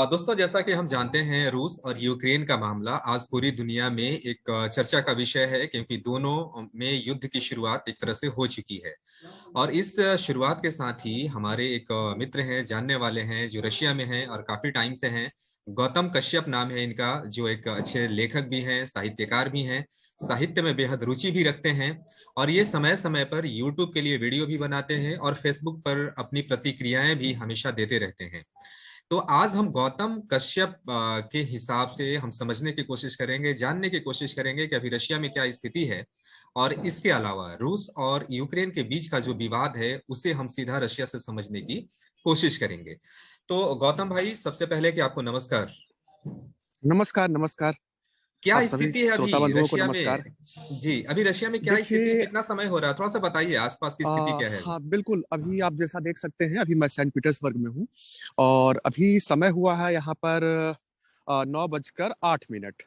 दोस्तों, जैसा कि हम जानते हैं, रूस और यूक्रेन का मामला आज पूरी दुनिया में एक चर्चा का विषय है, क्योंकि दोनों में युद्ध की शुरुआत एक तरह से हो चुकी है। और इस शुरुआत के साथ ही हमारे एक मित्र हैं, जानने वाले हैं, जो रशिया में हैं और काफी टाइम से हैं। गौतम कश्यप नाम है इनका, जो एक अच्छे लेखक भी हैं, साहित्यकार भी हैं, साहित्य में बेहद रुचि भी रखते हैं। और ये समय समय पर यूट्यूब के लिए वीडियो भी बनाते हैं और फेसबुक पर अपनी प्रतिक्रियाएं भी हमेशा देते रहते हैं। तो आज हम गौतम कश्यप के हिसाब से हम समझने की कोशिश करेंगे, जानने की कोशिश करेंगे कि अभी रशिया में क्या स्थिति है। और इसके अलावा रूस और यूक्रेन के बीच का जो विवाद है, उसे हम सीधा रशिया से समझने की कोशिश करेंगे। तो गौतम भाई, सबसे पहले कि आपको नमस्कार। नमस्कार, नमस्कार। क्या आप सभी स्थिति है श्रोता अभी बंधुओं को रशिया नमस्कार। में? जी, अभी रशिया में क्या स्थिति, देखिए कितना समय हो रहा है, थोड़ा सा बताइए, आसपास की स्थिति क्या है अभी? हाँ, बिल्कुल, अभी आप जैसा देख सकते हैं, अभी मैं सेंट पीटर्सबर्ग में हूँ और अभी समय हुआ है यहाँ पर 9:08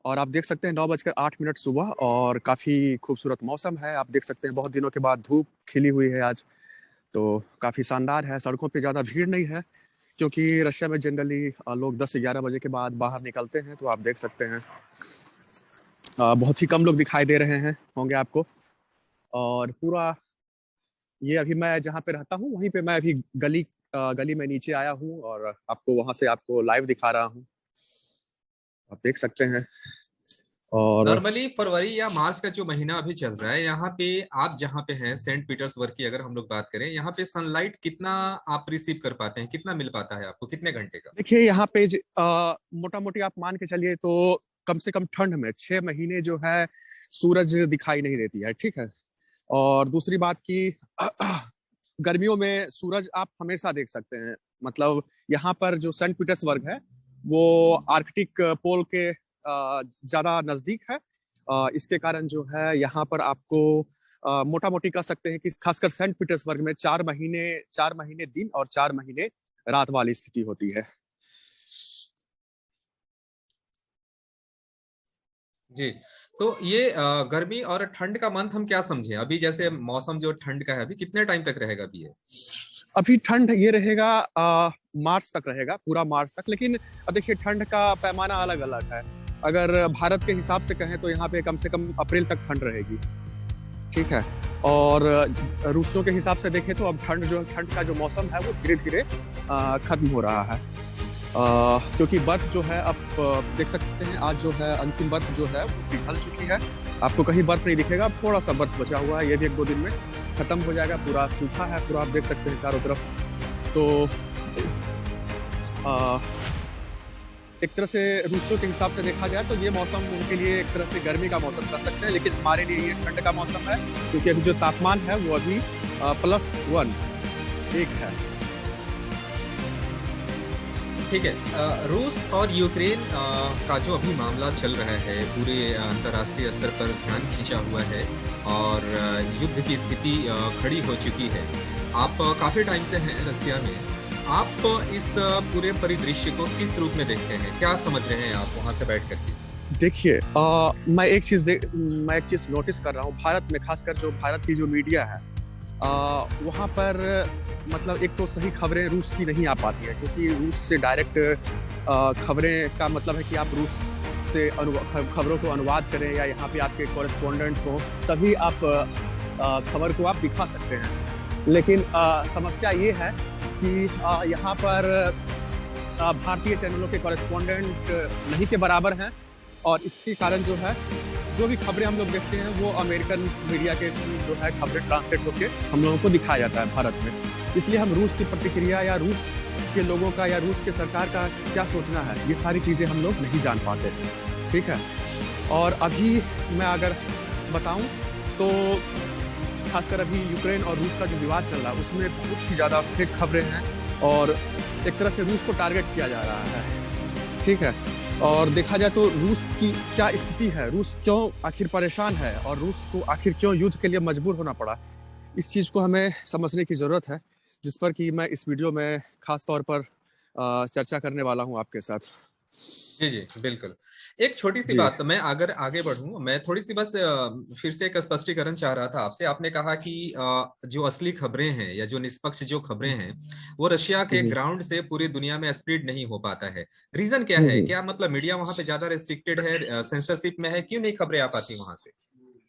और आप देख सकते हैं 9:08 सुबह और काफ़ी खूबसूरत मौसम है। आप देख सकते हैं बहुत दिनों के बाद धूप खिली हुई है आज, तो काफ़ी शानदार है। सड़कों पे ज़्यादा भीड़ नहीं है क्योंकि रशिया में जनरली लोग 10 से 11 बजे के बाद बाहर निकलते हैं, तो आप देख सकते हैं बहुत ही कम लोग दिखाई दे रहे हैं होंगे आपको। और पूरा ये अभी मैं जहाँ पे रहता हूँ वहीं पे मैं अभी गली में नीचे आया हूँ और आपको वहां से आपको लाइव दिखा रहा हूँ, आप देख सकते हैं। और नॉर्मली फरवरी या मार्च का जो महीना अभी चल रहा है, यहाँ पे आप जहाँ पे हैं सेंट पीटर्सबर्ग की अगर हम लोग बात करें, यहाँ पे सनलाइट कितना आप रिसीव कर पाते हैं, कितना मिल पाता है आपको, कितने घंटे का? देखिए यहाँ पे मोटा मोटी आप मान के चलिए तो कम से कम ठंड में 6 महीने जो है सूरज दिखाई नहीं देती है, ठीक है। और दूसरी बात की गर्मियों में सूरज आप हमेशा देख सकते हैं। मतलब यहाँ पर जो सेंट पीटर्सबर्ग है वो आर्कटिक पोल के ज्यादा नजदीक है। इसके कारण जो है यहाँ पर आपको मोटा मोटी कह सकते हैं कि खासकर सेंट पीटर्सबर्ग में 4 महीने दिन और 4 महीने रात वाली स्थिति होती है। जी। तो ये गर्मी और ठंड का मंथ हम क्या समझे अभी, जैसे मौसम जो ठंड का है, अभी कितने टाइम तक रहेगा अभी ये? अभी ठंड ये रहेगा मार्च तक रहेगा, पूरा मार्च तक। लेकिन अब देखिए ठंड का पैमाना अलग अलग है। अगर भारत के हिसाब से कहें तो यहाँ पे कम से कम अप्रैल तक ठंड रहेगी, ठीक है। और रूसियों के हिसाब से देखें तो अब ठंड का जो मौसम है वो धीरे धीरे खत्म हो रहा है। क्योंकि बर्फ जो है अब देख सकते हैं आज जो है अंतिम बर्फ जो है वो पिघल चुकी है। आपको कहीं बर्फ नहीं दिखेगा, अब थोड़ा सा बर्फ बचा हुआ है, ये भी 1-2 दिन में खत्म हो जाएगा। पूरा सूखा है, पूरा आप देख सकते हैं चारों तरफ। तो आ, एक तरह से रूसियों के हिसाब से देखा जाए तो ये मौसम उनके लिए एक तरह से गर्मी का मौसम कह सकते हैं, लेकिन हमारे लिए ये ठंड का मौसम है क्योंकि अभी जो तापमान है वो अभी +1 है। ठीक है। रूस और यूक्रेन का जो अभी मामला चल रहा है, पूरे अंतर्राष्ट्रीय स्तर पर ध्यान खींचा हुआ है और युद्ध की स्थिति खड़ी हो चुकी है। आप काफी टाइम से हैं रसिया में, आप इस पूरे परिदृश्य को किस रूप में देखते हैं, क्या समझ रहे हैं आप वहां से बैठ करके? देखिए मैं एक चीज नोटिस कर रहा हूँ भारत में, खासकर जो भारत की जो मीडिया है वहाँ पर मतलब एक तो सही खबरें रूस की नहीं आ पाती है क्योंकि रूस से डायरेक्ट खबरें का मतलब है कि आप रूस से खबरों को अनुवाद करें या यहाँ पे आपके कॉरेस्पॉन्डेंट हो, तभी आप खबर को आप दिखा सकते हैं। लेकिन समस्या ये है कि यहाँ पर भारतीय चैनलों के कॉरेस्पॉन्डेंट नहीं के बराबर हैं और इसके कारण जो है जो भी खबरें हम लोग देखते हैं वो अमेरिकन मीडिया के जो है खबरें ट्रांसलेट होकर हम लोगों को दिखाया जाता है भारत में। इसलिए हम रूस की प्रतिक्रिया या रूस के लोगों का या रूस के सरकार का क्या सोचना है, ये सारी चीज़ें हम लोग नहीं जान पाते, ठीक है। और अभी मैं अगर बताऊं तो खासकर अभी यूक्रेन और रूस का जो विवाद चल रहा है उसमें बहुत ही ज़्यादा फेक खबरें हैं और एक तरह से रूस को टारगेट किया जा रहा है, ठीक है। और देखा जाए तो रूस की क्या स्थिति है, रूस क्यों आखिर परेशान है और रूस को आखिर क्यों युद्ध के लिए मजबूर होना पड़ा, इस चीज़ को हमें समझने की ज़रूरत है, जिस पर कि मैं इस वीडियो में खास तौर पर चर्चा करने वाला हूं आपके साथ। जी जी बिल्कुल। एक छोटी सी जी। बात, मैं अगर आगे बढ़ूं, मैं थोड़ी सी बस फिर से एक स्पष्टीकरण चाह रहा था आपसे। आपने कहा कि जो असली खबरें हैं या जो निष्पक्ष जो खबरें हैं वो रशिया के हम्म ग्राउंड से पूरी दुनिया में स्प्रेड नहीं हो पाता है। रीजन क्या है? हम्म। क्या मतलब मीडिया वहां पे ज्यादा रेस्ट्रिक्टेड है, सेंसरशिप में है, क्यों नहीं खबरें आ पाती वहां से?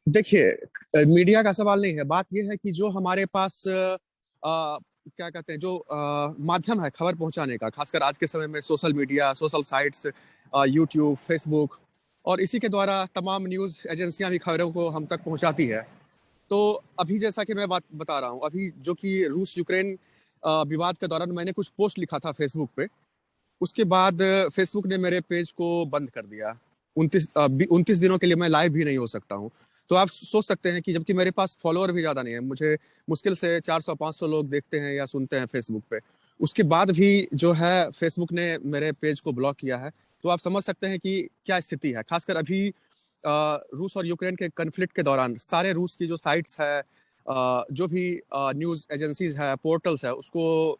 देखिए, मीडिया का सवाल नहीं है, बात यह है कि जो हमारे पास क्या कहते हैं, जो माध्यम है खबर पहुंचाने का, खासकर आज के समय में social media, social sites, YouTube, Facebook, और इसी के द्वारा तमाम न्यूज़ एजेंसियां भी खबरों को हम तक पहुंचाती है। तो अभी जैसा कि मैं बात बता रहा हूँ, अभी जो कि रूस यूक्रेन विवाद के दौरान मैंने कुछ पोस्ट लिखा था फेसबुक पे, उसके बाद फेसबुक ने मेरे पेज को बंद कर दिया। 29 दिनों के लिए मैं लाइव भी नहीं हो सकता हूँ। तो आप सोच सकते हैं कि जबकि मेरे पास फॉलोअर भी ज़्यादा नहीं है, मुझे मुश्किल से 400-500 लोग देखते हैं या सुनते हैं फेसबुक पे, उसके बाद भी जो है फेसबुक ने मेरे पेज को ब्लॉक किया है। तो आप समझ सकते हैं कि क्या स्थिति है। खासकर अभी रूस और यूक्रेन के कन्फ्लिक्ट के दौरान सारे रूस की जो साइट्स है, जो भी न्यूज़ एजेंसीज है, पोर्टल्स है, उसको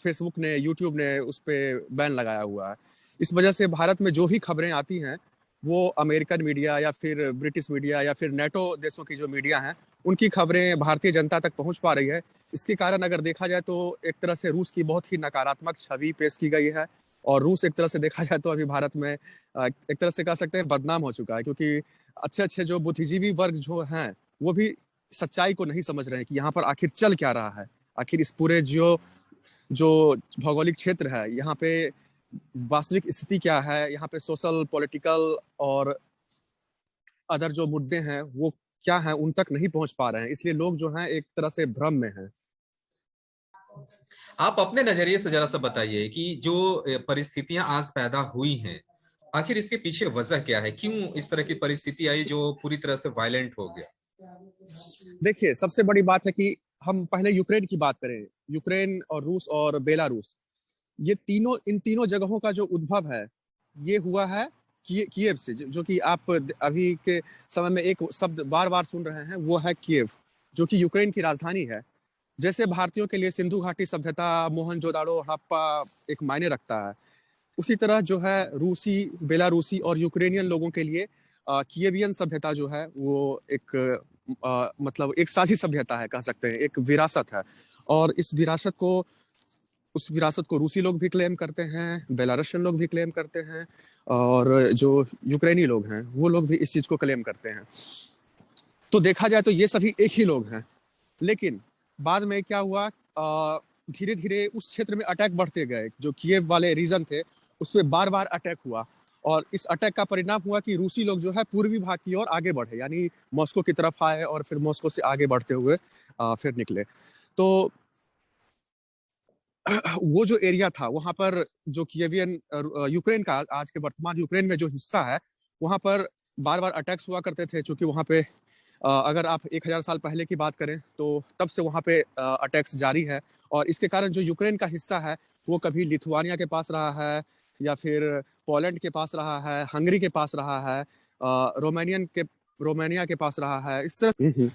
फेसबुक ने, यूट्यूब ने उस पर बैन लगाया हुआ है। इस वजह से भारत में जो भी खबरें आती हैं वो अमेरिकन मीडिया या फिर ब्रिटिश मीडिया या फिर नेटो देशों की जो मीडिया हैं, उनकी खबरें भारतीय जनता तक पहुंच पा रही है। इसके कारण अगर देखा जाए तो एक तरह से रूस की बहुत ही नकारात्मक छवि पेश की गई है, और रूस एक तरह से देखा जाए तो अभी भारत में एक तरह से कह सकते हैं बदनाम हो चुका है, क्योंकि अच्छे अच्छे जो बुद्धिजीवी वर्ग जो हैं वो भी सच्चाई को नहीं समझ रहे हैं कि यहाँ पर आखिर चल क्या रहा है। आखिर इस पूरे जो भौगोलिक क्षेत्र है, यहाँ पे वास्तविक स्थिति क्या है, यहाँ पे सोशल, पॉलिटिकल और अदर जो मुद्दे हैं वो क्या हैं, उन तक नहीं पहुंच पा रहे हैं। इसलिए लोग जो हैं एक तरह से भ्रम में हैं। आप अपने नजरिए से जरा सा बताइए कि जो परिस्थितियां आज पैदा हुई हैं, आखिर इसके पीछे वजह क्या है? क्यों इस तरह की परिस्थिति आई जो पूरी तरह से वायलेंट हो गया? देखिए, सबसे बड़ी बात है कि हम पहले यूक्रेन की बात करें। यूक्रेन और रूस और बेलारूस, ये तीनों, इन तीनों जगहों का जो उद्भव है ये हुआ है किएव से, जो कि आप अभी के समय में एक शब्द बार बार सुन रहे हैं, वो है किएव, जो कि यूक्रेन की राजधानी है। जैसे भारतीयों के लिए सिंधु घाटी सभ्यता, मोहनजोदाड़ो, हड़प्पा एक मायने रखता है, उसी तरह जो है रूसी, बेलारूसी और यूक्रेनियन लोगों के लिए किएवियन सभ्यता जो है वो एक मतलब एक साझी सभ्यता है, कह सकते हैं, एक विरासत है। और उस विरासत को रूसी लोग भी क्लेम करते हैं, बेलारूसियन लोग भी क्लेम करते हैं, और जो यूक्रेनी लोग हैं वो लोग भी इस चीज को क्लेम करते हैं। तो देखा जाए तो ये सभी एक ही लोग हैं। लेकिन बाद में क्या हुआ, धीरे धीरे उस क्षेत्र में अटैक बढ़ते गए, जो किएव वाले रीजन थे उस पर बार बार अटैक हुआ, और इस अटैक का परिणाम हुआ कि रूसी लोग जो है पूर्वी भाग की ओर आगे बढ़े, यानी मॉस्को की तरफ आए और फिर मॉस्को से आगे बढ़ते हुए फिर निकले। तो वो जो एरिया था वहां पर, जो किएवियन यूक्रेन का, आज के वर्तमान यूक्रेन में जो हिस्सा है, वहां पर बार बार अटैक्स हुआ करते थे, क्योंकि वहां पे अगर आप 1000 साल पहले की बात करें तो तब से वहां पे अटैक्स जारी है। और इसके कारण जो यूक्रेन का हिस्सा है वो कभी लिथुआनिया के पास रहा है, या फिर पोलैंड के पास रहा है, हंगरी के पास रहा है, रोमानिया के पास रहा है, इस तरह।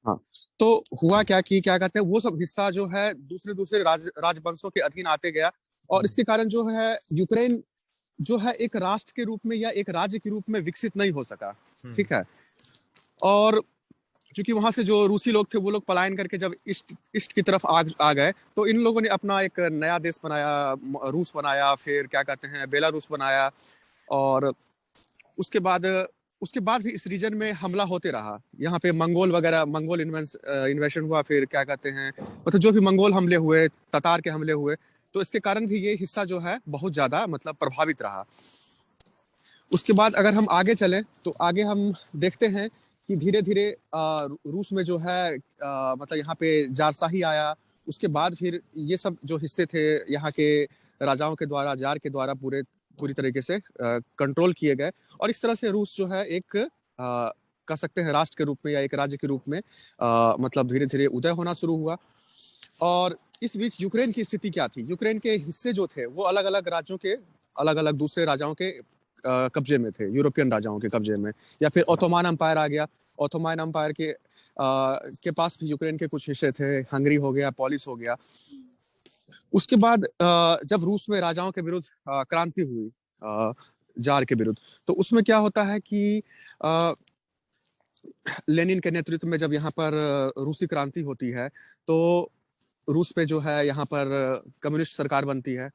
हाँ। तो हुआ क्या कि क्या कहते हैं, वो सब हिस्सा जो है दूसरे दूसरे राजवंशों के अधीन आते गया, और इसके कारण जो है यूक्रेन जो है एक राष्ट्र के रूप में या एक राज्य के रूप में विकसित नहीं हो सका। ठीक है। और क्योंकि वहां से जो रूसी लोग थे वो लोग पलायन करके जब ईस्ट ईस्ट की तरफ आ गए, तो इन लोगों ने अपना एक नया देश बनाया, रूस बनाया, फिर क्या कहते हैं बेलारूस बनाया। और उसके बाद उसके बाद भी इस रीजन में हमला होते रहा। यहाँ पे मंगोल वगैरह, मंगोल इन्वेशन हुआ, फिर क्या कहते हैं, मतलब जो भी मंगोल हमले हुए, ततार के हमले हुए, तो इसके कारण भी ये हिस्सा जो है बहुत ज्यादा मतलब प्रभावित रहा। उसके बाद अगर हम आगे चलें तो आगे हम देखते हैं कि धीरे धीरे रूस में जो है मतलब यहाँ पे जारशाही आया। उसके बाद फिर ये सब जो हिस्से थे यहाँ के राजाओं के द्वारा, जार के द्वारा पूरी तरीके से कंट्रोल किए गए, और इस तरह से रूस जो है एक कह सकते हैं राष्ट्र के रूप में या एक राज्य के रूप में मतलब धीरे धीरे उदय होना शुरू हुआ। और इस बीच यूक्रेन की स्थिति क्या थी? यूक्रेन के हिस्से जो थे वो अलग अलग राज्यों के, अलग अलग दूसरे राजाओं के कब्जे में थे, यूरोपियन राजाओं के कब्जे में, या फिर ओटोमान अम्पायर आ गया। ओटोमान अम्पायर के पास भी यूक्रेन के कुछ हिस्से थे, हंगरी हो गया, पोलिस हो गया। उसके बाद जब रूस में राजाओं के विरुद्ध क्रांति हुई, जार के विरुद्ध, तो उसमें क्या होता है कि अ, लेनिन के नेतृत्व में जब यहाँ पर रूसी क्रांति होती है, तो रूस पे जो है यहाँ पर कम्युनिस्ट सरकार बनती है,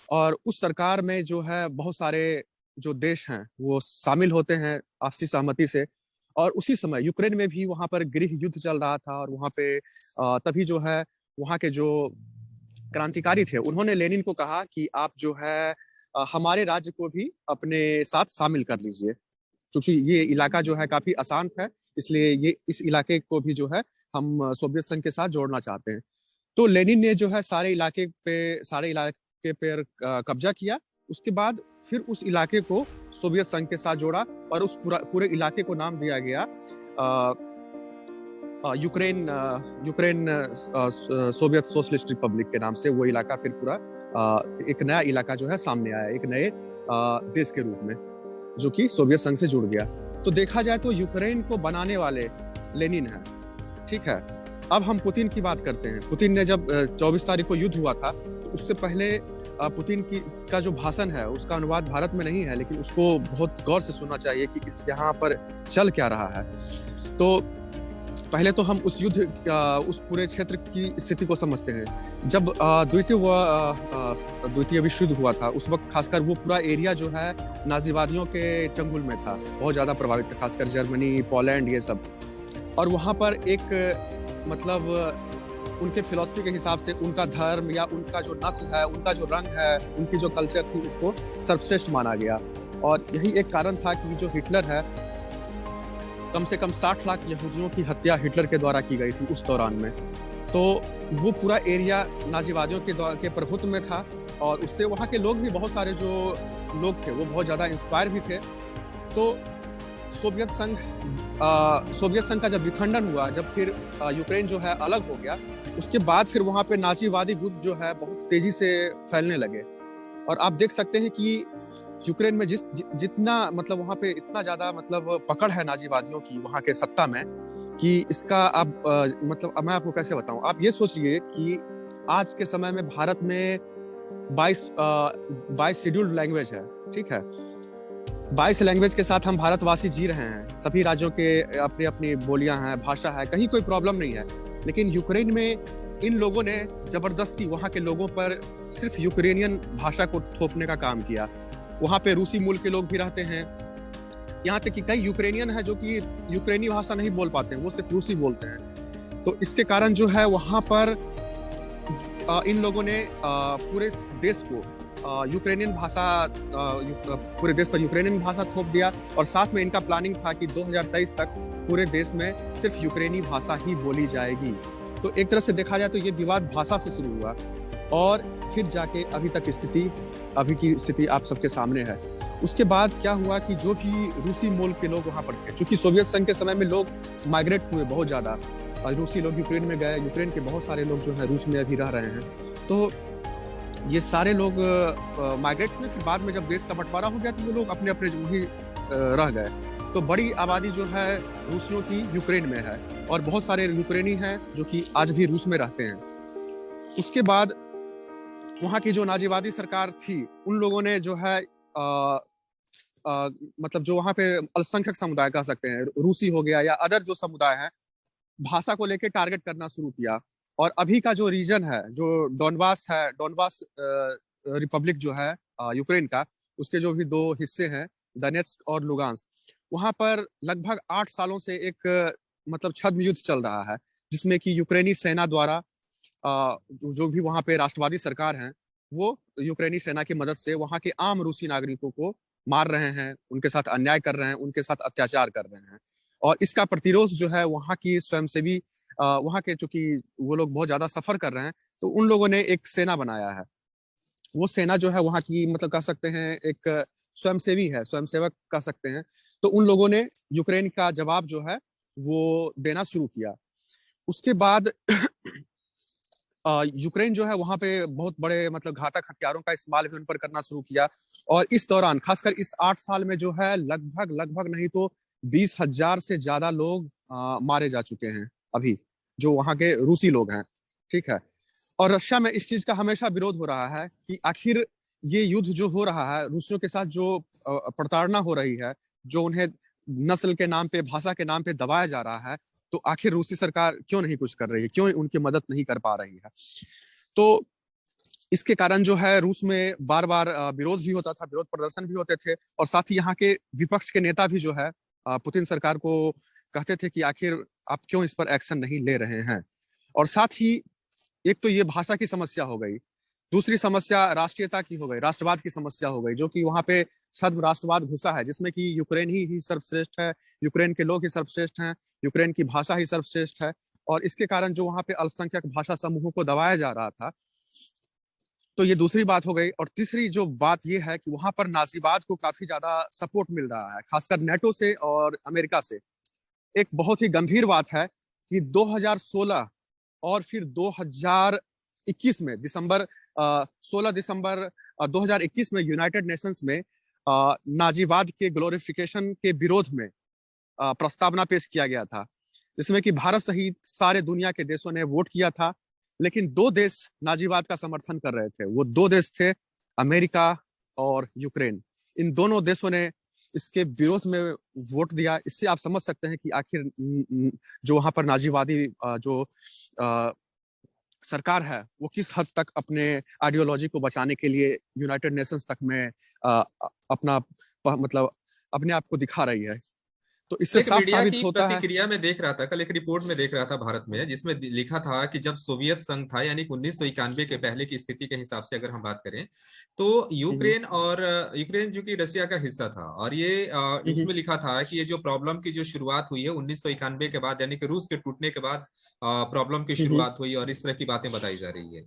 और उस सरकार में जो है बहुत सारे जो देश हैं वो शामिल होते हैं आपसी सहमति से। और उसी समय यूक्रेन में भी वहाँ पर गृह युद्ध चल रहा था, और वहाँ पे तभी जो है वहाँ के जो क्रांतिकारी थे उन्होंने लेनिन को कहा कि आप जो है हमारे राज्य को भी अपने साथ शामिल कर लीजिए, क्योंकि ये इलाका जो है काफी अशांत है, इसलिए ये इस इलाके को भी जो है हम सोवियत संघ के साथ जोड़ना चाहते हैं। तो लेनिन ने जो है सारे इलाके पे कब्जा किया। उसके बाद फिर उस इलाके को सोवियत संघ के साथ जोड़ा, और उस पूरे इलाके को नाम दिया गया Ukraine Ukraine Soviet socialist Republic के नाम से। वो इलाका फिर पूरा एक नया इलाका जो है सामने आया, एक नए देश के रूप में, जो कि सोवियत संघ से जुड़ गया। तो देखा जाए तो यूक्रेन को बनाने वाले लेनिन है, ठीक है। अब हम पुतिन की बात करते हैं। पुतिन ने जब 24 तारीख को युद्ध हुआ था, तो उससे पहले पुतिन का जो भाषण है उसका अनुवाद भारत में नहीं है, लेकिन उसको बहुत गौर से सुनना चाहिए कि इस यहाँ पर चल क्या रहा है। तो पहले तो हम उस उस पूरे क्षेत्र की स्थिति को समझते हैं। जब द्वितीय विश्व युद्ध हुआ था, उस वक्त खासकर वो पूरा एरिया जो है नाजीवादियों के चंगुल में था, बहुत ज़्यादा प्रभावित था, खासकर जर्मनी, पोलैंड, ये सब। और वहाँ पर एक मतलब उनके फिलॉसफी के हिसाब से उनका धर्म या उनका जो नस्ल है, उनका जो रंग है, उनकी जो कल्चर थी, उसको सर्वश्रेष्ठ माना गया। और यही एक कारण था कि जो हिटलर है, कम से कम 60 लाख यहूदियों की हत्या हिटलर के द्वारा की गई थी उस दौरान में। तो वो पूरा एरिया नाजीवादियों के प्रभुत्व में था, और उससे वहाँ के लोग भी, बहुत सारे जो लोग थे वो बहुत ज़्यादा इंस्पायर भी थे। तो सोवियत संघ का जब विखंडन हुआ, जब फिर यूक्रेन जो है अलग हो गया, उसके बाद फिर वहाँ पे नाजीवादी गुट जो है बहुत तेजी से फैलने लगे। और आप देख सकते हैं कि यूक्रेन में जितना मतलब वहाँ पे इतना ज्यादा मतलब पकड़ है नाजीवादियों की वहाँ के सत्ता में, कि इसका आप मतलब मैं आपको कैसे बताऊं। आप ये सोचिए कि आज के समय में भारत में 22 शेड्यूल्ड लैंग्वेज है, ठीक है। 22 लैंग्वेज के साथ हम भारतवासी जी रहे हैं। सभी राज्यों के अपनी अपनी बोलियां हैं, भाषा है, कहीं कोई प्रॉब्लम नहीं है। लेकिन यूक्रेन में इन लोगों ने जबरदस्ती वहाँ के लोगों पर सिर्फ यूक्रेनियन भाषा को थोपने का काम किया। वहाँ पे रूसी मूल के लोग भी रहते हैं, यहाँ तक कि कई यूक्रेनियन है जो कि यूक्रेनी भाषा नहीं बोल पाते हैं, वो सिर्फ रूसी बोलते हैं। तो इसके कारण जो है वहाँ पर इन लोगों ने पूरे देश को यूक्रेनियन भाषा पूरे देश पर यूक्रेनियन भाषा थोप दिया। और साथ में इनका प्लानिंग था कि 2023 तक पूरे देश में सिर्फ यूक्रेनी भाषा ही बोली जाएगी। तो एक तरह से देखा जाए तो ये विवाद भाषा से शुरू हुआ, और फिर जाके अभी की स्थिति आप सबके सामने है। उसके बाद क्या हुआ कि जो भी रूसी मूल के लोग वहाँ पर थे, क्योंकि सोवियत संघ के समय में लोग माइग्रेट हुए बहुत ज़्यादा, रूसी लोग यूक्रेन में गए, यूक्रेन के बहुत सारे लोग जो है रूस में अभी रह रहे हैं। तो ये सारे लोग माइग्रेट हुए, फिर बाद में जब देश का बंटवारा हो गया तो वो लोग अपने अपने वही रह गए। तो बड़ी आबादी जो है रूसियों की यूक्रेन में है, और बहुत सारे यूक्रेनी हैं जो कि आज भी रूस में रहते हैं। उसके बाद वहाँ की जो नाजीवादी सरकार थी, उन लोगों ने जो है मतलब जो वहाँ पे अल्पसंख्यक समुदाय कह सकते हैं, रूसी हो गया या अदर जो समुदाय है, भाषा को लेकर टारगेट करना शुरू किया। और अभी का जो रीजन है, जो डोनबास रिपब्लिक जो है यूक्रेन का, उसके जो भी 2 हिस्से हैं, दोनेत्स्क और लुगांस्क, वहाँ पर लगभग 8 सालों से एक मतलब छद्म युद्ध चल रहा है, जिसमें कि यूक्रेनी सेना द्वारा जो भी वहाँ पे राष्ट्रवादी सरकार है, वो यूक्रेनी सेना की मदद से वहाँ के आम रूसी नागरिकों को मार रहे हैं, उनके साथ अन्याय कर रहे हैं, उनके साथ अत्याचार कर रहे हैं। और इसका प्रतिरोध जो है वहाँ की स्वयंसेवी, वहाँ के चूंकि वो लोग बहुत ज्यादा सफर कर रहे हैं, तो उन लोगों ने एक सेना बनाया है। वो सेना जो है वहाँ की मतलब कह सकते हैं एक स्वयंसेवी है, स्वयंसेवक कह सकते हैं। तो उन लोगों ने यूक्रेन का जवाब जो है वो देना शुरू किया। उसके बाद यूक्रेन जो है वहाँ पे बहुत बड़े मतलब घातक हथियारों का इस्तेमाल भी उन पर करना शुरू किया। और इस दौरान खासकर इस 8 साल में जो है लगभग नहीं तो 20,000 से ज्यादा लोग मारे जा चुके हैं अभी, जो वहाँ के रूसी लोग हैं, ठीक है। और रशिया में इस चीज का हमेशा विरोध हो रहा है कि आखिर ये युद्ध जो हो रहा है, रूसियों के साथ जो प्रताड़ना हो रही है, जो उन्हें नस्ल के नाम पे, भाषा के नाम पे दबाया जा रहा है, तो आखिर रूसी सरकार क्यों नहीं कुछ कर रही है, क्यों उनकी मदद नहीं कर पा रही है। तो इसके कारण जो है रूस में बार बार विरोध भी होता था, विरोध प्रदर्शन भी होते थे, और साथ ही यहाँ के विपक्ष के नेता भी जो है पुतिन सरकार को कहते थे कि आखिर आप क्यों इस पर एक्शन नहीं ले रहे हैं। और साथ ही एक तो ये भाषा की समस्या हो गई, दूसरी समस्या राष्ट्रीयता की हो गई, राष्ट्रवाद की समस्या हो गई, जो कि वहां पे सद राष्ट्रवाद घुसा है, जिसमें कि यूक्रेन ही सर्वश्रेष्ठ है, यूक्रेन के लोग ही सर्वश्रेष्ठ हैं, यूक्रेन की भाषा ही सर्वश्रेष्ठ है। और इसके कारण जो वहां पे अल्पसंख्यक भाषा समूहों को दबाया जा रहा था, तो ये दूसरी बात हो गई। और तीसरी जो बात ये है कि वहां पर नाजीवाद को काफी ज्यादा सपोर्ट मिल रहा है, खासकर नेटो से और अमेरिका से। एक बहुत ही गंभीर बात है कि 2016 और फिर 2021 में 16 दिसंबर 2021 में यूनाइटेड नेशंस में नाजीवाद के ग्लोरिफिकेशन के विरोध में प्रस्तावना पेश किया गया था, जिसमें कि भारत सहित सारे दुनिया के देशों ने वोट किया था। लेकिन दो देश नाजीवाद का समर्थन कर रहे थे, वो दो देश थे अमेरिका और यूक्रेन। इन दोनों देशों ने इसके विरोध में वोट दिया। इससे आप समझ सकते हैं कि आखिर जो वहां पर नाजीवादी जो सरकार है, वो किस हद तक अपने आइडियोलॉजी को बचाने के लिए यूनाइटेड नेशंस तक में अपना मतलब अपने आप को दिखा रही है। तो इससे एक साफ मीडिया साबित की होता है। प्रतिक्रिया में देख रहा था, कल एक रिपोर्ट में देख रहा था भारत में, जिसमें लिखा था कि जब सोवियत संघ था, यानी 1991 के पहले की स्थिति के हिसाब से अगर हम बात करें, तो यूक्रेन जो कि रशिया का हिस्सा था, और ये इसमें लिखा था कि ये जो प्रॉब्लम की जो शुरुआत हुई है 1991 के बाद, यानी कि रूस के टूटने के बाद प्रॉब्लम की शुरुआत हुई, और इस तरह की बातें बताई जा रही है।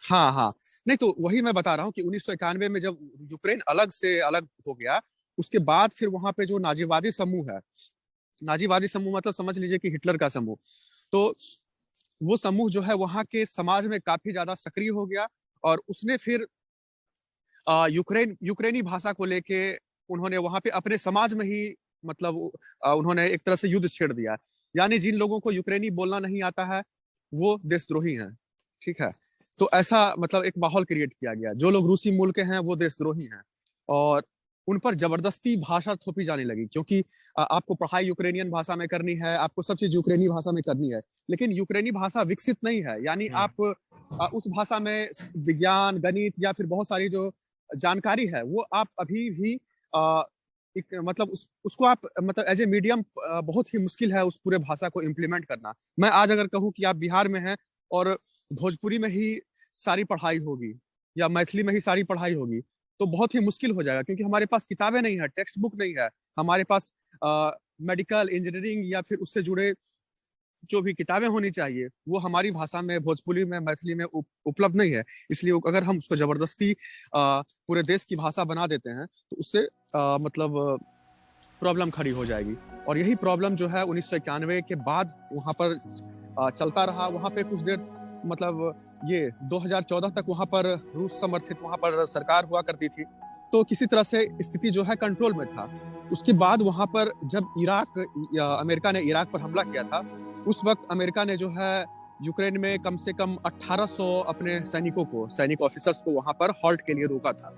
हाँ हाँ, नहीं तो वही मैं बता रहा हूँ कि 1991 में जब यूक्रेन अलग से अलग हो गया, उसके बाद फिर वहां पे जो नाजीवादी समूह है, नाजीवादी समूह मतलब समझ लीजिए कि हिटलर का समूह, तो वो समूह जो है वहां के समाज में काफी ज्यादा सक्रिय हो गया। और उसने फिर यूक्रेनी भाषा को लेके उन्होंने वहां पे अपने समाज में ही मतलब उन्होंने एक तरह से युद्ध छेड़ दिया। यानी जिन लोगों को यूक्रेनी बोलना नहीं आता है वो देशद्रोही हैं, ठीक है। तो ऐसा मतलब एक माहौल क्रिएट किया गया, जो लोग रूसी मूल के हैं वो देशद्रोही हैं, और उन पर जबरदस्ती भाषा थोपी जाने लगी, क्योंकि आपको पढ़ाई यूक्रेनियन भाषा में करनी है, आपको सब चीज यूक्रेनी भाषा में करनी है। लेकिन यूक्रेनी भाषा विकसित नहीं है, यानी आप उस भाषा में विज्ञान, गणित या फिर बहुत सारी जो जानकारी है वो आप अभी भी मतलब उसको आप मतलब एज ए मीडियम बहुत ही मुश्किल है उस पूरे भाषा को इम्प्लीमेंट करना। मैं आज अगर कहूँ कि आप बिहार में हैं और भोजपुरी में ही सारी पढ़ाई होगी या मैथिली में ही सारी पढ़ाई होगी, तो बहुत ही मुश्किल हो जाएगा, क्योंकि हमारे पास किताबें नहीं है, टेक्स्ट बुक नहीं है, हमारे पास मेडिकल, इंजीनियरिंग या फिर उससे जुड़े जो भी किताबें होनी चाहिए वो हमारी भाषा में, भोजपुरी में, मैथिली में उपलब्ध नहीं है। इसलिए अगर हम उसको जबरदस्ती पूरे देश की भाषा बना देते हैं तो उससे मतलब प्रॉब्लम खड़ी हो जाएगी। और यही प्रॉब्लम जो है 1991 के बाद वहाँ पर चलता रहा। वहाँ पे कुछ देर मतलब ये 2014 तक वहाँ पर रूस समर्थित वहाँ पर सरकार हुआ करती थी, तो किसी तरह से स्थिति जो है कंट्रोल में था। उसके बाद वहाँ पर जब अमेरिका ने इराक पर हमला किया था, उस वक्त अमेरिका ने जो है यूक्रेन में कम से कम 1800 अपने सैनिक ऑफिसर्स को वहाँ पर हॉल्ट के लिए रोका था,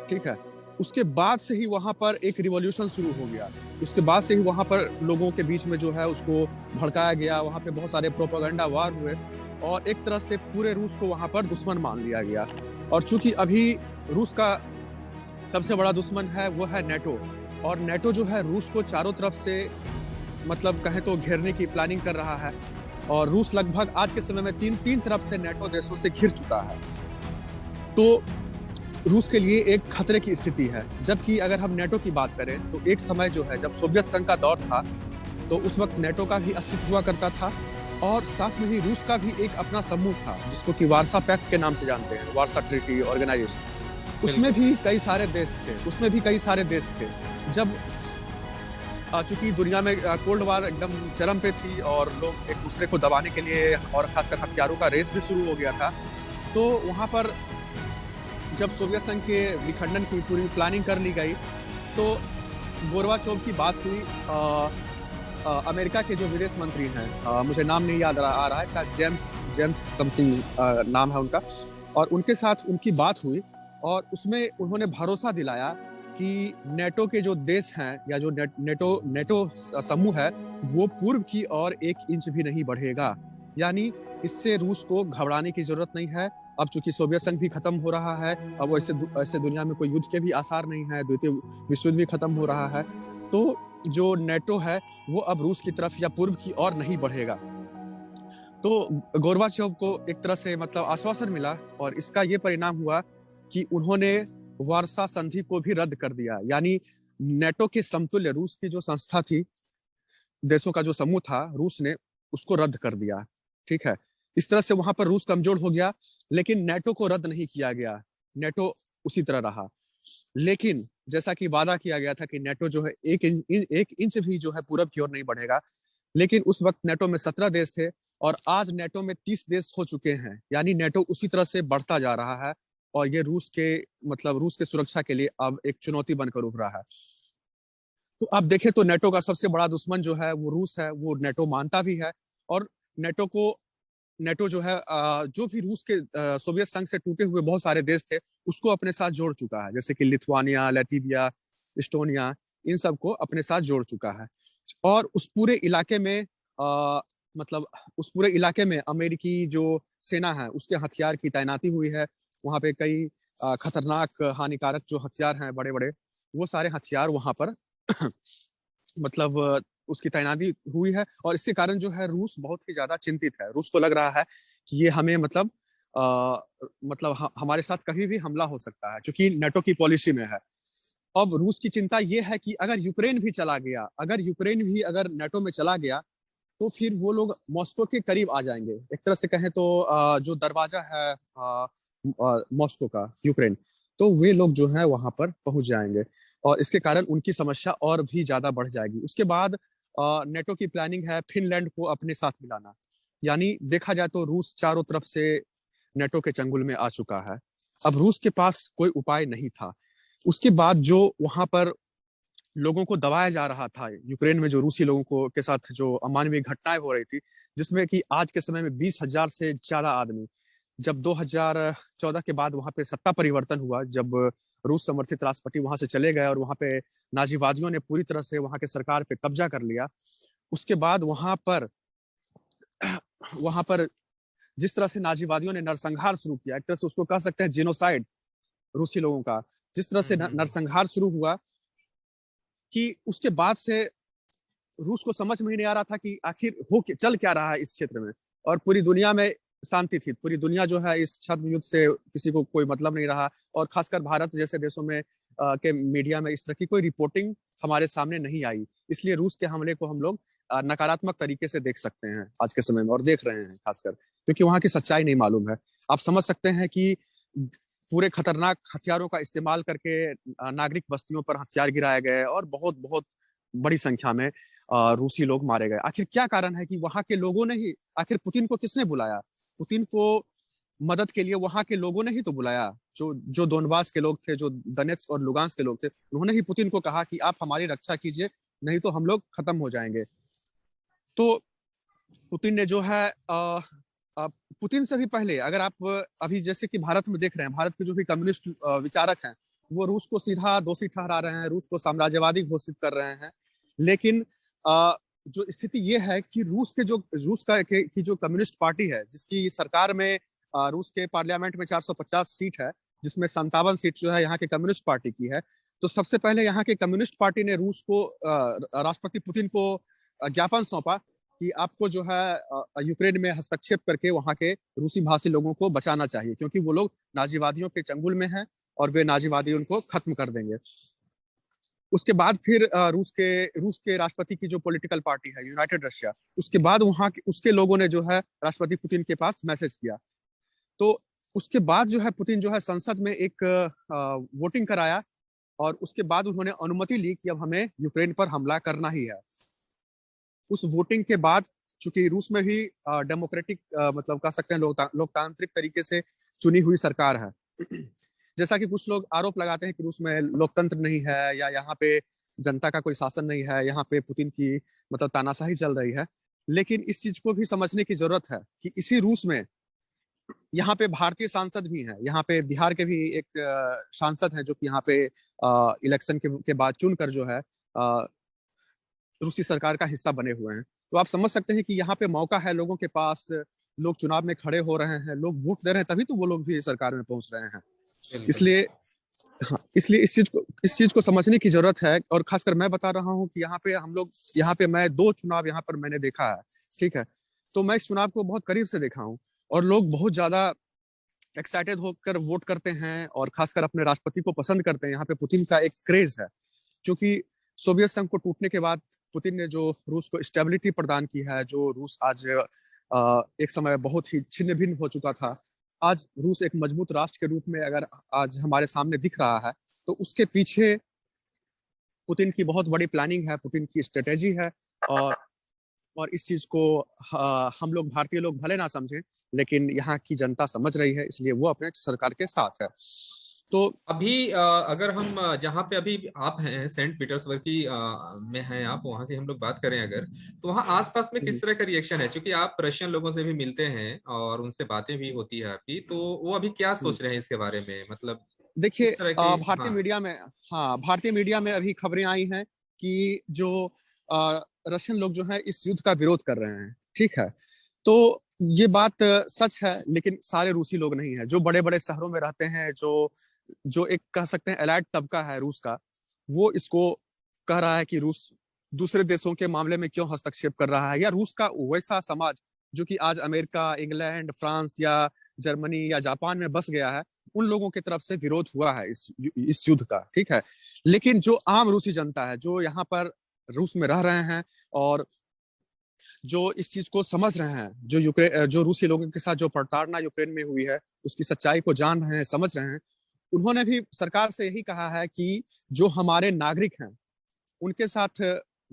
ठीक है। उसके बाद से ही वहाँ पर एक रिवॉल्यूशन शुरू हो गया। उसके बाद से ही वहाँ पर लोगों के बीच में जो है उसको भड़काया गया, वहाँ पे बहुत सारे प्रोपेगेंडा वार हुए और एक तरह से पूरे रूस को वहाँ पर दुश्मन मान लिया गया। और चूंकि अभी रूस का सबसे बड़ा दुश्मन है वो है नेटो, और नेटो जो है रूस को चारों तरफ से मतलब कहें तो घेरने की प्लानिंग कर रहा है, और रूस लगभग आज के समय में तीन तरफ से नेटो देशों से घिर चुका है। तो रूस के लिए एक खतरे की स्थिति है। जबकि अगर हम नेटो की बात करें तो एक समय जो है जब सोवियत संघ का दौर था, तो उस वक्त नेटो का भी अस्तित्व हुआ करता था, और साथ में ही रूस का भी एक अपना समूह था जिसको कि वार्सा पैक्ट के नाम से जानते हैं, वार्सा ट्रीटी ऑर्गेनाइजेशन। उसमें भी कई सारे देश थे। जब चूंकि दुनिया में कोल्ड वार एकदम चरम पे थी और लोग एक दूसरे को दबाने के लिए और खासकर हथियारों का रेस भी शुरू हो गया था, तो वहाँ पर जब सोवियत संघ के विखंडन की पूरी प्लानिंग कर ली गई, तो गोरबाचोव की बात हुई अमेरिका के जो विदेश मंत्री हैं, मुझे नाम नहीं याद आ रहा है, शायद जेम्स जेम्स समथिंग नाम है उनका, और उनके साथ उनकी बात हुई और उसमें उन्होंने भरोसा दिलाया कि नेटो के जो देश हैं या जो नेटो नेटो समूह है वो पूर्व की ओर 1 इंच भी नहीं बढ़ेगा। यानी इससे रूस को घबराने की जरूरत नहीं है। अब चूंकि सोवियत संघ भी खत्म हो रहा है, अब ऐसे दुनिया में कोई युद्ध के भी आसार नहीं है, द्वितीय विश्व युद्ध भी खत्म हो रहा है, तो जो नेटो है वो अब रूस की तरफ या पूर्व की ओर नहीं बढ़ेगा। तो गोरबाचोव को एक तरह से मतलब आश्वासन मिला और इसका ये परिणाम हुआ कि उन्होंने वार्सा संधि को भी रद्द कर दिया। यानी नेटो के समतुल्य रूस की जो संस्था थी, देशों का जो समूह था, रूस ने उसको रद्द कर दिया। ठीक है, इस तरह से वहां पर रूस कमजोर हो गया, लेकिन नेटो को रद्द नहीं किया गया, नेटो उसी तरह रहा। लेकिन जैसा कि वादा किया गया था कि नेटो जो है 1 इंच भी जो है पूरब की ओर नहीं बढ़ेगा, लेकिन उस वक्त नेटो में 17 देश थे और आज नेटो में 30 देश हो चुके हैं। यानी नेटो उसी तरह से बढ़ता जा रहा है और ये रूस के सुरक्षा के लिए अब एक चुनौती बनकर उभरा है। तो आप देखें तो नेटो का सबसे बड़ा दुश्मन जो है वो रूस है, वो नेटो मानता भी है और नेटो जो है जो भी रूस के सोवियत संघ से टूटे हुए बहुत सारे देश थे उसको अपने साथ जोड़ चुका है, जैसे कि लिथुआनिया, लैटविया, इस्टोनिया, इन सबको अपने साथ जोड़ चुका है। और उस पूरे इलाके में अमेरिकी जो सेना है उसके हथियार की तैनाती हुई है। वहां पे कई खतरनाक हानिकारक जो हथियार हैं बड़े बड़े, वो सारे हथियार वहां पर मतलब उसकी तैनाती हुई है और इसके कारण जो है रूस बहुत ही ज्यादा चिंतित है। रूस को लग रहा है कि ये हमें हमारे साथ कभी भी हमला हो सकता है, क्योंकि नेटो की पॉलिसी में है। अब रूस की चिंता ये है कि अगर यूक्रेन भी अगर नेटो में चला गया तो फिर वो लोग मॉस्को के करीब आ जाएंगे। एक तरह से कहें तो जो दरवाजा है मॉस्को का, यूक्रेन, तो वे लोग जो है वहां पर पहुंच जाएंगे और इसके कारण उनकी समस्या और भी ज्यादा बढ़ जाएगी। उसके बाद नेटो की प्लानिंग है फिनलैंड को अपने साथ मिलाना। यानी देखा जाए तो रूस चारों तरफ से नेटो के चंगुल में आ चुका है। अब रूस के पास कोई उपाय नहीं था। उसके बाद जो वहां पर लोगों को दबाया जा रहा था, यूक्रेन में जो रूसी लोगों को के साथ जो अमानवीय घटनाएं हो रही थी, जिसमें कि आज के समय में 20,000 से ज्यादा आदमी, जब 2014 के बाद वहां पे सत्ता परिवर्तन हुआ, जब रूस समर्थित राष्ट्रपति वहां से चले गए और वहां पे नाजीवादियों ने पूरी तरह से वहां के सरकार पे कब्जा कर लिया, उसके बाद वहां पर जिस तरह से नाजीवादियों ने नरसंहार शुरू किया, एक तरह से उसको कह सकते हैं जेनोसाइड रूसी लोगों का, जिस तरह से नरसंहार शुरू हुआ कि उसके बाद से रूस को समझ में ही नहीं आ रहा था कि आखिर चल क्या रहा है इस क्षेत्र में। और पूरी दुनिया में शांति थी, पूरी दुनिया जो है इस छद्म युद्ध से किसी को कोई मतलब नहीं रहा और खासकर भारत जैसे देशों में के मीडिया में इस तरह की कोई रिपोर्टिंग हमारे सामने नहीं आई। इसलिए रूस के हमले को हम लोग नकारात्मक तरीके से देख सकते हैं आज के समय में, और देख रहे हैं खासकर क्योंकि वहां की सच्चाई नहीं मालूम है। आप समझ सकते हैं कि पूरे खतरनाक हथियारों का इस्तेमाल करके नागरिक बस्तियों पर हथियार गिराए गए और बहुत बहुत बड़ी संख्या में रूसी लोग मारे गए। आखिर क्या कारण है कि वहां के लोगों ने ही, आखिर पुतिन को किसने बुलाया? पुतिन को मदद के लिए वहां के लोगों ने ही तो बुलाया। जो दोनबास के लोग थे, जो दनेत्स्क और लुगांस के लोग थे, उन्होंने ही पुतिन को कहा कि आप हमारी रक्षा कीजिए, नहीं तो हम लोग खत्म हो जाएंगे। तो पुतिन ने जो है पुतिन से भी पहले, अगर आप अभी जैसे कि भारत में देख रहे हैं, भारत के जो भी कम्युनिस्ट विचारक हैं वो रूस को सीधा दोषी ठहरा रहे हैं, रूस को साम्राज्यवादी घोषित कर रहे हैं। लेकिन जो स्थिति ये है कि की जो कम्युनिस्ट पार्टी है, जिसकी सरकार में रूस के पार्लियामेंट में 450 सीट है, जिसमें 57 सीट जो है यहाँ के कम्युनिस्ट पार्टी की है। तो सबसे पहले यहाँ के कम्युनिस्ट पार्टी ने रूस को, राष्ट्रपति पुतिन को ज्ञापन सौंपा कि आपको जो है यूक्रेन में हस्तक्षेप करके वहां के रूसी भाषी लोगों को बचाना चाहिए, क्योंकि वो लोग नाजीवादियों के चंगुल में हैं और वे नाजीवादी उनको खत्म कर देंगे। उसके बाद फिर रूस के राष्ट्रपति की जो पॉलिटिकल पार्टी है यूनाइटेड रशिया, उसके बाद उसके लोगों ने जो है राष्ट्रपति पुतिन के पास मैसेज किया। तो उसके बाद जो है पुतिन जो है संसद में एक वोटिंग कराया और उसके बाद उन्होंने अनुमति ली कि अब हमें यूक्रेन पर हमला करना ही है। उस वोटिंग के बाद, चूंकि रूस में भी डेमोक्रेटिक मतलब कह सकते हैं लोकतांत्रिक तरीके से चुनी हुई सरकार है। जैसा कि कुछ लोग आरोप लगाते हैं कि रूस में लोकतंत्र नहीं है या यहाँ पे जनता का कोई शासन नहीं है, यहाँ पे पुतिन की मतलब तानाशाही चल रही है। लेकिन इस चीज को भी समझने की जरूरत है कि इसी रूस में यहाँ पे भारतीय सांसद भी हैं, यहाँ पे बिहार के भी एक सांसद हैं जो कि यहाँ पे इलेक्शन के बाद चुनकर जो है रूसी सरकार का हिस्सा बने हुए हैं। तो आप समझ सकते हैं कि यहाँ पे मौका है लोगों के पास, लोग चुनाव में खड़े हो रहे हैं, लोग वोट दे रहे हैं, तभी तो वो लोग भी सरकार में पहुंच रहे हैं। बिल्कुल। इसलिए हाँ, इसलिए इस चीज को समझने की जरूरत है। और खासकर मैं बता रहा हूँ कि यहाँ पे मैं 2 चुनाव यहाँ पर मैंने देखा है, ठीक है। तो मैं इस चुनाव को बहुत करीब से देखा हूँ, और लोग बहुत ज्यादा एक्साइटेड होकर वोट करते हैं और खासकर अपने राष्ट्रपति को पसंद करते हैं। यहाँ पे पुतिन का एक क्रेज है, क्योंकि सोवियत संघ को टूटने के बाद पुतिन ने जो रूस को स्टेबिलिटी प्रदान की है, जो रूस आज एक समय बहुत ही छिन्न भिन्न हो चुका था, आज रूस एक मजबूत राष्ट्र के रूप में अगर आज हमारे सामने दिख रहा है, तो उसके पीछे पुतिन की बहुत बड़ी प्लानिंग है, पुतिन की स्ट्रेटेजी है। और और इस चीज को हम लोग भारतीय लोग भले ना समझें, लेकिन यहाँ की जनता समझ रही है, इसलिए वो अपने सरकार के साथ है। तो अभी अगर हम जहाँ पे अभी आप हैं, सेंट पीटर्सबर्ग में हैं आप, वहाँ की हम लोग बात करें अगर, तो वहाँ आसपास में किस तरह का रिएक्शन है? क्योंकि आप रशियन लोगों से भी मिलते हैं और उनसे बातें भी होती है आपकी, तो वो अभी क्या सोच रहे हैं इसके बारे में, मतलब देखिए, किस तरह की? भारतीय हाँ। मीडिया में, हाँ, भारतीय मीडिया में अभी खबरें आई हैं कि जो रशियन लोग जो हैं इस युद्ध का विरोध कर रहे हैं, ठीक है। तो ये बात सच है, लेकिन सारे रूसी लोग नहीं है। जो बड़े बड़े शहरों में रहते हैं, जो जो एक कह सकते हैं एलाइट तबका है रूस का, वो इसको कह रहा है कि रूस दूसरे देशों के मामले में क्यों हस्तक्षेप कर रहा है, या रूस का वैसा समाज जो कि आज अमेरिका, इंग्लैंड, फ्रांस या जर्मनी या जापान में बस गया है, उन लोगों की तरफ से विरोध हुआ है इस युद्ध का, ठीक है। लेकिन जो आम रूसी जनता है, जो यहाँ पर रूस में रह रहे हैं और जो इस चीज को समझ रहे हैं, जो रूसी लोगों के साथ जो प्रताड़ना यूक्रेन में हुई है उसकी सच्चाई को जान रहे हैं, समझ रहे हैं, उन्होंने भी सरकार से यही कहा है कि जो हमारे नागरिक हैं उनके साथ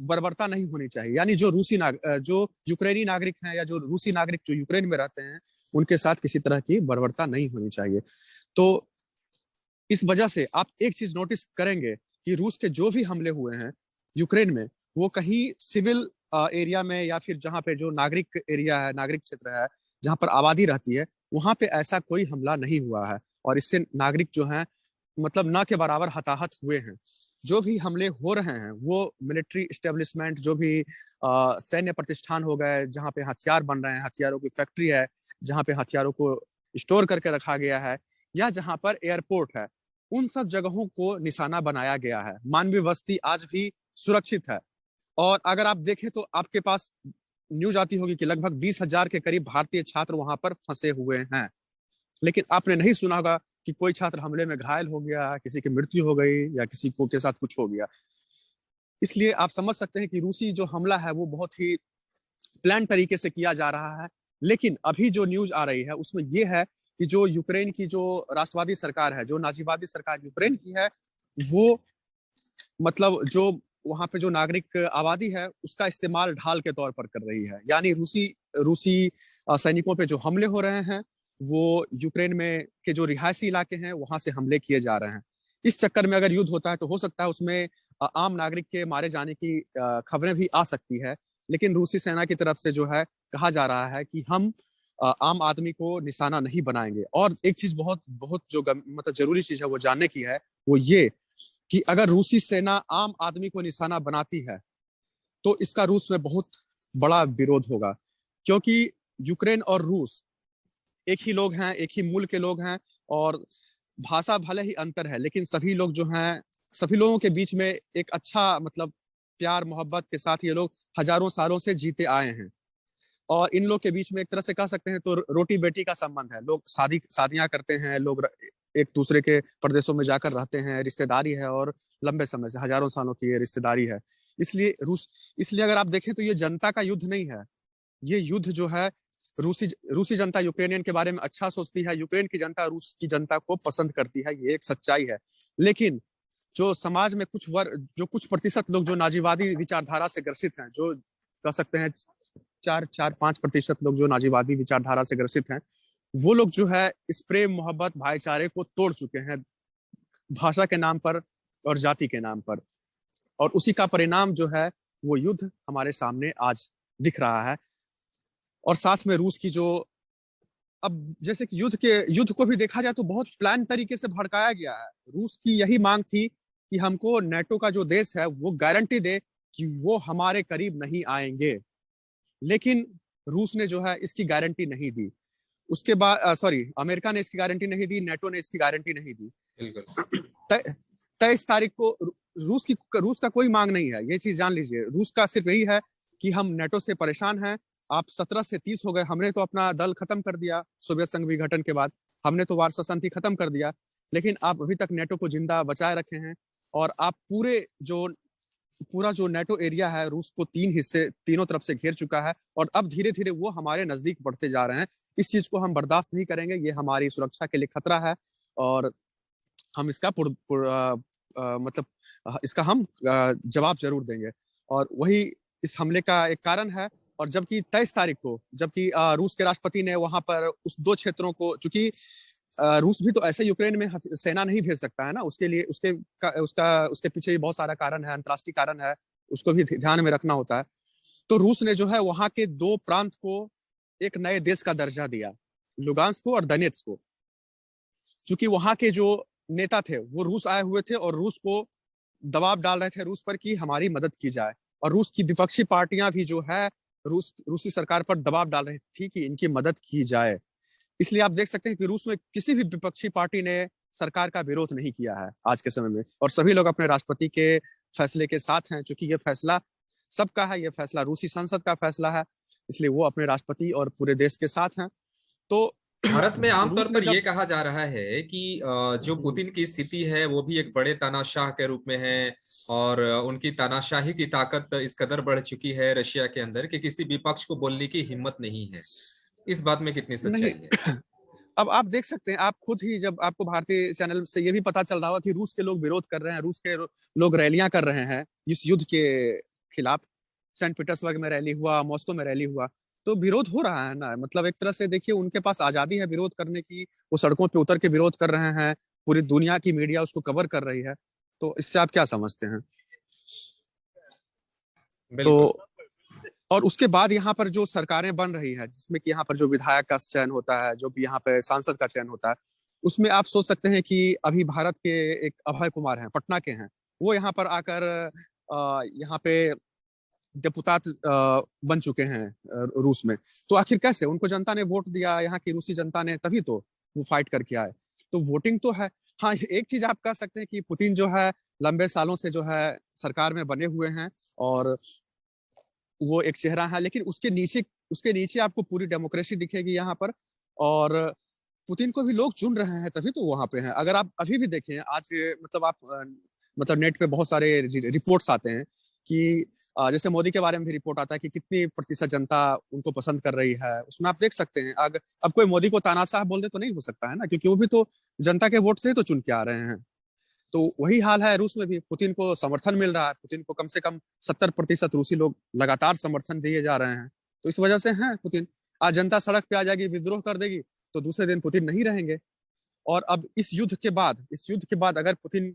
बर्बरता नहीं होनी चाहिए। यानी जो यूक्रेनी नागरिक हैं या जो रूसी नागरिक जो यूक्रेन में रहते हैं, उनके साथ किसी तरह की बर्बरता नहीं होनी चाहिए। तो इस वजह से आप एक चीज नोटिस करेंगे कि रूस के जो भी हमले हुए हैं यूक्रेन में, वो कहीं सिविल एरिया में या फिर जहाँ पे जो नागरिक एरिया है, नागरिक क्षेत्र है, जहाँ पर आबादी रहती है, वहां पे ऐसा कोई हमला नहीं हुआ है। और इससे नागरिक जो हैं मतलब न के बराबर हताहत हुए हैं। जो भी हमले हो रहे हैं वो मिलिट्री एस्टेब्लिशमेंट, जो भी सैन्य प्रतिष्ठान हो गए, जहाँ पे हथियार बन रहे हैं, हथियारों की फैक्ट्री है, जहाँ पे हथियारों को स्टोर करके रखा गया है, या जहाँ पर एयरपोर्ट है, उन सब जगहों को निशाना बनाया गया है। मानवीय बस्ती आज भी सुरक्षित है। और अगर आप देखें तो आपके पास न्यूज आती होगी कि लगभग 20,000 के करीब भारतीय छात्र वहां पर फंसे हुए हैं। लेकिन आपने नहीं सुना होगा कि कोई छात्र हमले में घायल हो गया, किसी की मृत्यु हो गई या किसी को के साथ कुछ हो गया। इसलिए आप समझ सकते हैं कि रूसी जो हमला है वो बहुत ही प्लान तरीके से किया जा रहा है। लेकिन अभी जो न्यूज आ रही है उसमें यह है कि जो यूक्रेन की जो राष्ट्रवादी सरकार है, जो नाजीवादी सरकार यूक्रेन की है, वो मतलब जो वहां पे जो नागरिक आबादी है उसका इस्तेमाल ढाल के तौर पर कर रही है। यानी रूसी रूसी सैनिकों पे जो हमले हो रहे हैं वो यूक्रेन में के जो रिहायशी इलाके हैं वहां से हमले किए जा रहे हैं। इस चक्कर में अगर युद्ध होता है तो हो सकता है उसमें आम नागरिक के मारे जाने की खबरें भी आ सकती है। लेकिन रूसी सेना की तरफ से जो है कहा जा रहा है कि हम आम आदमी को निशाना नहीं बनाएंगे। और एक चीज बहुत बहुत जो मतलब जरूरी चीज है वो जानने की है, वो ये कि अगर रूसी सेना आम आदमी को निशाना बनाती है तो इसका रूस में बहुत बड़ा विरोध होगा। क्योंकि यूक्रेन और रूस एक ही लोग हैं, एक ही मूल के लोग हैं, और भाषा भले ही अंतर है, लेकिन सभी लोग जो हैं, सभी लोगों के बीच में एक अच्छा मतलब प्यार मोहब्बत के साथ ये लोग हजारों सालों से जीते आए हैं। और इन लोग के बीच में एक तरह से कह सकते हैं तो रोटी बेटी का संबंध है। लोग शादियां करते हैं, लोग एक दूसरे के प्रदेशों में जाकर रहते हैं, रिश्तेदारी है, और लंबे समय से हजारों सालों की ये रिश्तेदारी है। इसलिए अगर आप देखें तो ये जनता का युद्ध नहीं है। ये युद्ध जो है रूसी जनता यूक्रेनियन के बारे में अच्छा सोचती है, यूक्रेन की जनता रूस की जनता को पसंद करती है, ये एक सच्चाई है। लेकिन जो समाज में कुछ प्रतिशत लोग जो नाजीवादी विचारधारा से ग्रसित हैं, जो कह सकते हैं 4-5% लोग जो नाजीवादी विचारधारा से ग्रसित हैं, वो लोग जो है इस प्रेम मोहब्बत भाईचारे को तोड़ चुके हैं भाषा के नाम पर और जाति के नाम पर। और उसी का परिणाम जो है वो युद्ध हमारे सामने आज दिख रहा है। और साथ में रूस की जो, अब जैसे कि युद्ध को भी देखा जाए तो बहुत प्लान तरीके से भड़काया गया है। रूस की यही मांग थी कि हमको नाटो का जो देश है वो गारंटी दे कि वो हमारे करीब नहीं आएंगे, लेकिन रूस ने जो है इसकी गारंटी नहीं दी। उसके बाद सॉरी, अमेरिका ने इसकी गारंटी नहीं दी, नाटो ने इसकी गारंटी नहीं दी। बिल्कुल। 23 तारीख को रूस का कोई मांग नहीं है, ये चीज जान लीजिए। रूस का सिर्फ यही है कि हम नाटो से परेशान हैं, आप 17 से 30 हो गए, हमने तो अपना दल खत्म कर दिया सोवियत संघ विघटन के बाद, हमने तो वार्सा संधि खत्म कर दिया, लेकिन आप अभी तक नाटो को जिंदा बचाए रखे हैं। और आप पूरा जो नाटो एरिया है रूस को 3 हिस्से तीनों तरफ से घेर चुका है, और अब धीरे धीरे वो हमारे नजदीक बढ़ते जा रहे हैं। इस चीज को हम बर्दाश्त नहीं करेंगे, ये हमारी सुरक्षा के लिए खतरा है, और हम इसका मतलब इसका हम जवाब जरूर देंगे। और वही इस हमले का एक कारण है। और जबकि 23 तारीख को जबकि रूस के राष्ट्रपति ने वहां पर उस 2 क्षेत्रों को, चूंकि रूस भी तो ऐसे यूक्रेन में सेना नहीं भेज सकता है ना, उसके लिए उसके पीछे भी बहुत सारा कारण है, अंतर्राष्ट्रीय कारण है, उसको भी ध्यान में रखना होता है। तो रूस ने जो है वहां के 2 प्रांत को एक नए देश का दर्जा दिया, लुगांस्क को और दोनेत्स्क को। चूंकि वहां के जो नेता थे वो रूस आए हुए थे और रूस को दबाव डाल रहे थे रूस पर कि हमारी मदद की जाए, और रूस की विपक्षी पार्टियां भी जो है रूसी सरकार पर दबाव डाल रही थी कि इनकी मदद की जाए। इसलिए आप देख सकते हैं कि रूस में किसी भी विपक्षी पार्टी ने सरकार का विरोध नहीं किया है आज के समय में, और सभी लोग अपने राष्ट्रपति के फैसले के साथ हैं। क्योंकि ये फैसला सबका है, ये फैसला रूसी संसद का फैसला है, इसलिए वो अपने राष्ट्रपति और पूरे देश के साथ हैं। तो भारत में आमतौर रूस ने पर जब यह कहा जा रहा है कि जो पुतिन की स्थिति है वो भी एक बड़े तानाशाह के रूप में है, और उनकी तानाशाही की ताकत इस कदर बढ़ चुकी है रशिया के अंदर कि किसी विपक्ष को बोलने की हिम्मत नहीं है। इस बात में कितनी नहीं, सच्चाई है? अब आप देख सकते हैं, आप खुद ही जब आपको भारतीय चैनल से ये भी पता चल रहा होगा कि रूस के लोग विरोध कर रहे हैं, रूस के लोग रैलियां कर रहे हैं इस युद्ध के खिलाफ। सेंट पीटर्सबर्ग में रैली हुआ, मॉस्को में रैली हुआ, तो विरोध हो रहा है ना। मतलब एक तरह से देखिए उनके पास आजादी है विरोध करने की, वो सड़कों पे उतर के विरोध कर रहे हैं, पूरी दुनिया की मीडिया उसको कवर कर रही है। तो इससे आप क्या समझते हैं? बिल्कुल। तो और उसके बाद यहाँ पर जो सरकारें बन रही है, जिसमें कि यहाँ पर जो विधायक का चयन होता है, जो भी यहाँ पे सांसद का चयन होता है, उसमें आप सोच सकते हैं कि अभी भारत के एक अभय कुमार हैं, पटना के हैं, वो यहाँ पर आकर यहाँ पे डेपुतात बन चुके हैं रूस में। तो आखिर कैसे? उनको जनता ने वोट दिया, यहाँ की रूसी जनता ने, तभी तो वो फाइट करके आए। तो वोटिंग तो है। हाँ, एक चीज आप कह सकते हैं कि पुतिन जो है लंबे सालों से जो है सरकार में बने हुए हैं, और वो एक चेहरा है, लेकिन उसके नीचे आपको पूरी डेमोक्रेसी दिखेगी यहाँ पर। और पुतिन को भी लोग चुन रहे हैं, तभी तो वहां पे हैं। अगर आप अभी भी देखें आज, मतलब आप मतलब नेट पे बहुत सारे रिपोर्ट्स आते हैं कि जैसे मोदी के बारे में भी रिपोर्ट आता है कि कितनी प्रतिशत जनता उनको पसंद कर रही है। उसमें आप देख सकते हैं, अब कोई मोदी को तानाशाह बोल दे तो नहीं हो सकता है ना, क्योंकि वो भी तो जनता के वोट से ही तो चुन के आ रहे हैं। तो वही हाल है रूस में भी, पुतिन को समर्थन मिल रहा है, पुतिन को कम से कम 70% रूसी लोग लगातार समर्थन दिए जा रहे हैं। तो इस वजह से है पुतिन। आज जनता सड़क पे आ जाएगी, विद्रोह कर देगी, तो दूसरे दिन पुतिन नहीं रहेंगे। और अब इस युद्ध के बाद अगर पुतिन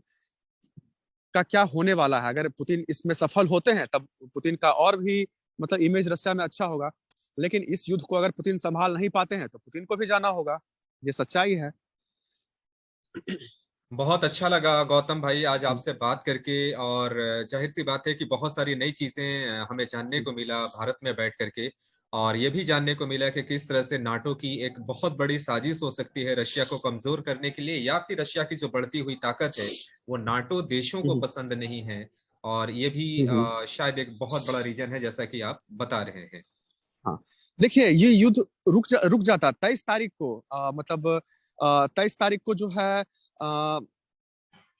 का क्या होने वाला है, अगर पुतिन इसमें सफल होते हैं तब पुतिन का और भी मतलब इमेज रशिया में अच्छा होगा। लेकिन इस युद्ध को अगर पुतिन संभाल नहीं पाते हैं तो पुतिन को भी जाना होगा, ये सच्चाई है। बहुत अच्छा लगा गौतम भाई आज आपसे बात करके, और जाहिर सी बात है कि बहुत सारी नई चीजें हमें जानने को मिला भारत में बैठ करके। और ये भी जानने को मिला कि किस तरह से नाटो की एक बहुत बड़ी साजिश हो सकती है रशिया को कमजोर करने के लिए, या फिर रशिया की जो बढ़ती हुई ताकत है वो नाटो देशों को पसंद नहीं है। और ये भी शायद एक बहुत बड़ा रीजन है जैसा कि आप बता रहे हैं। हाँ, देखिए ये युद्ध रुक जाता 23 तारीख को, मतलब 23 तारीख को जो है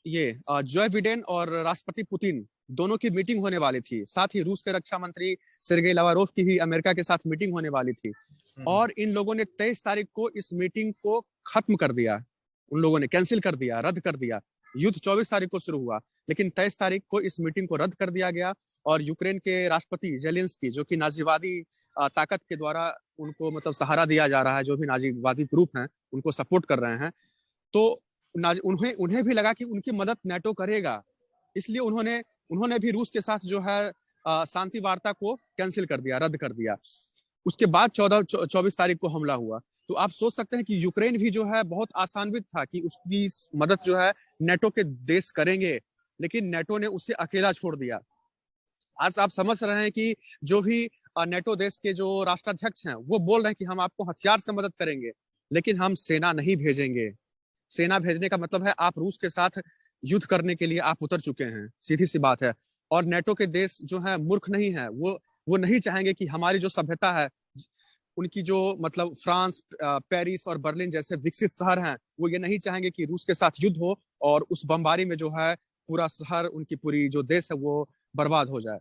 ये जो बिडेन और राष्ट्रपति पुतिन दोनों की मीटिंग होने वाली थी। साथ ही रूस के रक्षा मंत्री सेर्गेई लावारोव की भी अमेरिका के साथ मीटिंग होने वाली थी। और इन लोगों ने 23 तारीख को इस मीटिंग को खत्म कर दिया, उन लोगों ने कैंसिल कर दिया, रद्द कर दिया। युद्ध 24 तारीख को शुरू हुआ, लेकिन 23 तारीख को इस मीटिंग को रद्द कर दिया गया। और यूक्रेन के राष्ट्रपति जेलेंस्की, जो कि नाजीवादी ताकत के द्वारा उनको मतलब सहारा दिया जा रहा है, जो भी नाजीवादी ग्रुप हैं उनको सपोर्ट कर रहे हैं, तो उन्हें भी लगा कि उनकी मदद नाटो करेगा, इसलिए उन्होंने उन्होंने भी रूस के साथ जो है शांति वार्ता को कैंसिल कर दिया, रद्द कर दिया। उसके बाद 24 तारीख को हमला हुआ। तो आप सोच सकते हैं कि यूक्रेन भी जो है बहुत आशान्वित था कि उसकी मदद जो है नेटो के देश करेंगे, लेकिन नेटो ने उसे अकेला छोड़ दिया। आज आप समझ रहे हैं कि जो भी नेटो देश के जो राष्ट्राध्यक्ष हैं वो बोल रहे हैं कि हम आपको हथियार से मदद करेंगे, लेकिन हम सेना नहीं भेजेंगे। सेना भेजने का मतलब है आप रूस के साथ युद्ध करने के लिए आप उतर चुके हैं, सीधी सी बात है। और नेटो के देश जो है मूर्ख नहीं है, वो नहीं चाहेंगे कि हमारी जो सभ्यता है, उनकी जो मतलब फ्रांस, पेरिस और बर्लिन जैसे विकसित शहर हैं, वो ये नहीं चाहेंगे कि रूस के साथ युद्ध हो और उस बमबारी में जो है पूरा शहर, उनकी पूरी जो देश है वो बर्बाद हो जाए।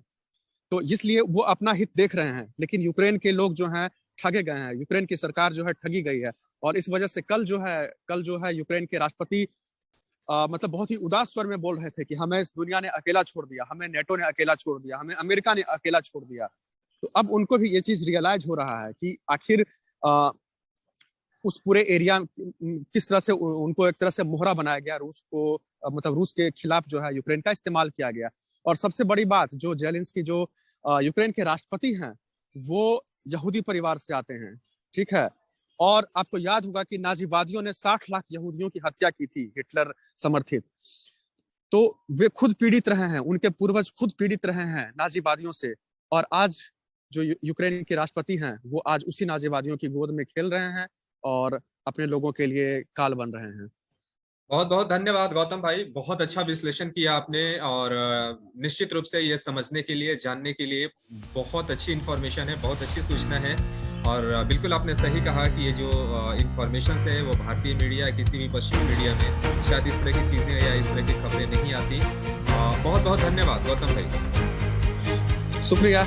तो इसलिए वो अपना हित देख रहे हैं, लेकिन यूक्रेन के लोग जो हैं ठगे गए हैं, यूक्रेन की सरकार जो है ठगी गई है। और इस वजह से कल जो है यूक्रेन के राष्ट्रपति मतलब बहुत ही उदास स्वर में बोल रहे थे कि हमें इस दुनिया ने अकेला छोड़ दिया, हमें नेटो ने अकेला छोड़ दिया, हमें अमेरिका ने अकेला छोड़ दिया। तो अब उनको भी ये चीज रियलाइज हो रहा है कि आखिर उस पूरे एरिया किस तरह से उनको एक तरह से मोहरा बनाया गया, रूस को मतलब रूस के खिलाफ जो है यूक्रेन का इस्तेमाल किया गया। और सबसे बड़ी बात, जो जेलेंस्की जो यूक्रेन के राष्ट्रपति हैं वो यहूदी परिवार से आते हैं, ठीक है। और आपको याद होगा कि नाजीवादियों ने 60 लाख यहूदियों की हत्या की थी, हिटलर समर्थित। तो वे खुद पीड़ित रहे हैं, उनके पूर्वज खुद पीड़ित रहे हैं नाजीवादियों से। और आज जो यूक्रेन के राष्ट्रपति हैं वो आज उसी नाजीवादियों की गोद में खेल रहे हैं और अपने लोगों के लिए काल बन रहे हैं। बहुत बहुत धन्यवाद गौतम भाई, बहुत अच्छा विश्लेषण किया आपने। और निश्चित रूप से ये समझने के लिए, जानने के लिए बहुत अच्छी इंफॉर्मेशन है, बहुत अच्छी सूचना है। और बिल्कुल आपने सही कहा कि ये जो इंफॉर्मेशन है वो भारतीय मीडिया, किसी भी पश्चिमी मीडिया में शायद इस तरह की चीजें या इस तरह की खबरें नहीं आती। बहुत बहुत धन्यवाद गौतम भाई। शुक्रिया।